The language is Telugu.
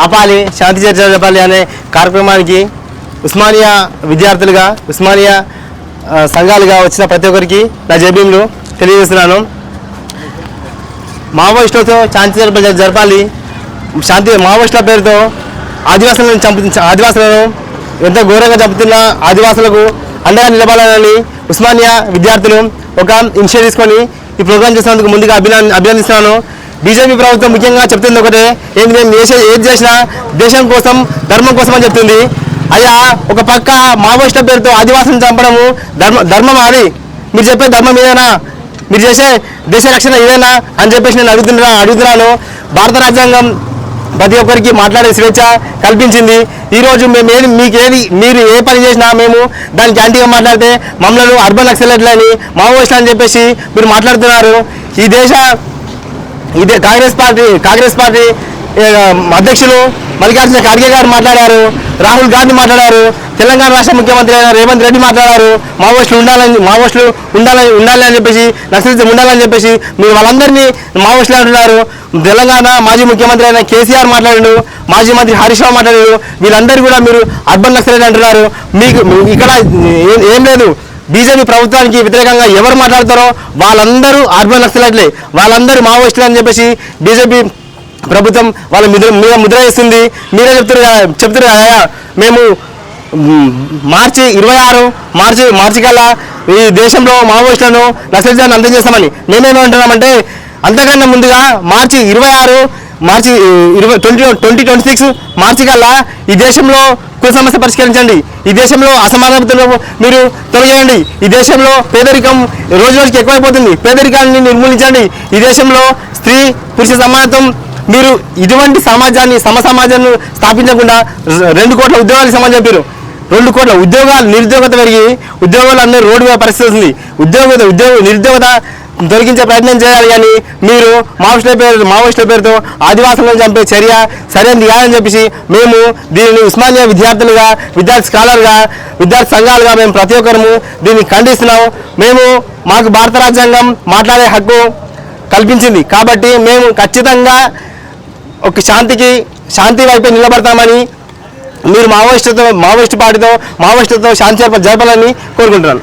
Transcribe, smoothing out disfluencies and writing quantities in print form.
ఆపాలి, శాంతి చర్చ జరపాలి అనే కార్యక్రమానికి ఉస్మానియా విద్యార్థులుగా, ఉస్మానియా సంఘాలుగా వచ్చిన ప్రతి ఒక్కరికి నా జైభీములు తెలియజేస్తున్నాను. మావోయిస్టులతో శాంతి జరపాలి, మావోయిస్టుల పేరుతో ఆదివాసులను ఎంత ఘోరంగా చంపుతున్న ఆదివాసులకు అండగా నిలబడాలని ఉస్మానియా విద్యార్థులు ఒక ఇనిషియేటివ్ తీసుకొని ఈ ప్రోగ్రాం చేసినందుకు ముందుగా అభినందిస్తున్నాను. బీజేపీ ప్రభుత్వం ముఖ్యంగా చెప్తుంది ఒకటే, మేము ఏది చేసినా దేశం కోసం, ధర్మం కోసం అని చెప్తుంది. అయ్యా, ఒక పక్క మావోయిస్టుల పేరుతో ఆదివాసులను చంపడము ధర్మం అది? మీరు చెప్పే ధర్మం ఇదేనా? మీరు చేసే దేశ రక్షణ ఇదేనా అని చెప్పేసి నేను అడుగుతున్నాను. భారత రాజ్యాంగం ప్రతి ఒక్కరికి మాట్లాడే స్వేచ్ఛ కల్పించింది. ఈరోజు మీరు ఏ పని చేసినా మేము దానికి యాంటీగా మాట్లాడితే మమ్మల్ని అర్బన్ నక్సలైట్లని, మావోయిస్టులు అని చెప్పేసి మీరు మాట్లాడుతున్నారు. ఇదే కాంగ్రెస్ పార్టీ అధ్యక్షులు మల్లికార్జున ఖార్గే గారు మాట్లాడారు, రాహుల్ గాంధీ మాట్లాడారు, తెలంగాణ రాష్ట్ర ముఖ్యమంత్రి అయిన రేవంత్ రెడ్డి మాట్లాడారు. మావోయిస్టులు ఉండాలి అని చెప్పేసి, నక్సలిజం ఉండాలని చెప్పేసి మీరు వాళ్ళందరినీ మావోయిస్టులు అంటున్నారు. తెలంగాణ మాజీ ముఖ్యమంత్రి అయిన కేసీఆర్ మాట్లాడారు, మాజీ మంత్రి హరీష్ రావు మాట్లాడారు. వీళ్ళందరూ కూడా మీరు అర్బన్ నక్సలైట్ అంటున్నారు. మీకు ఇక్కడ ఏం లేదు. బీజేపీ ప్రభుత్వానికి వ్యతిరేకంగా ఎవరు మాట్లాడతారో వాళ్ళందరూ అర్బన్ నక్సలైట్లే, వాళ్ళందరూ మావోయిస్టులు అని చెప్పేసి బీజేపీ ప్రభుత్వం వాళ్ళ మీద ముద్ర వేస్తుంది. మీరే చెప్తున్నారు కదా, మేము మార్చి 26 కల్లా ఈ దేశంలో మావోయిస్టులను, నక్సలిజాన్ని అంతం చేస్తామని. మేమేమంటున్నామంటే అంతకన్నా ముందుగా మార్చి 2026 మార్చి కల్లా ఈ దేశంలో కుల సమస్య పరిష్కరించండి. ఈ దేశంలో అసమానతలు మీరు తొలగండి. ఈ దేశంలో పేదరికం రోజు రోజుకి ఎక్కువైపోతుంది. పేదరికాన్ని నిర్మూలించండి. ఈ దేశంలో స్త్రీ పురుష సమానత్వం, మీరు ఇటువంటి సమాజాన్ని స్థాపించకుండా 2 కోట్ల ఉద్యోగాలు ఇస్తామని చెప్పారు. 2 కోట్ల ఉద్యోగాలు, నిరుద్యోగత పెరిగి ఉద్యోగాలు అందరూ రోడ్డు మీద పరిస్థితి వస్తుంది. నిరుద్యోగత దొరికించే ప్రయత్నం చేయాలి. కానీ మీరు మావోయిస్టుల పేరుతో ఆదివాసులను చంపే చర్య సరైనది కాదని చెప్పేసి మేము దీనిని ఉస్మానియా విద్యార్థులుగా, విద్యార్థి స్కాలర్గా, విద్యార్థి సంఘాలుగా మేము ప్రతి ఒక్కరము దీన్ని ఖండిస్తున్నాం. మాకు భారత రాజ్యాంగం మాట్లాడే హక్కు కల్పించింది కాబట్టి మేము ఖచ్చితంగా ఒక శాంతి వైపు నిలబడతామని, మీరు మావోయిస్టులతో శాంతి జరపాలని కోరుకుంటున్నాను.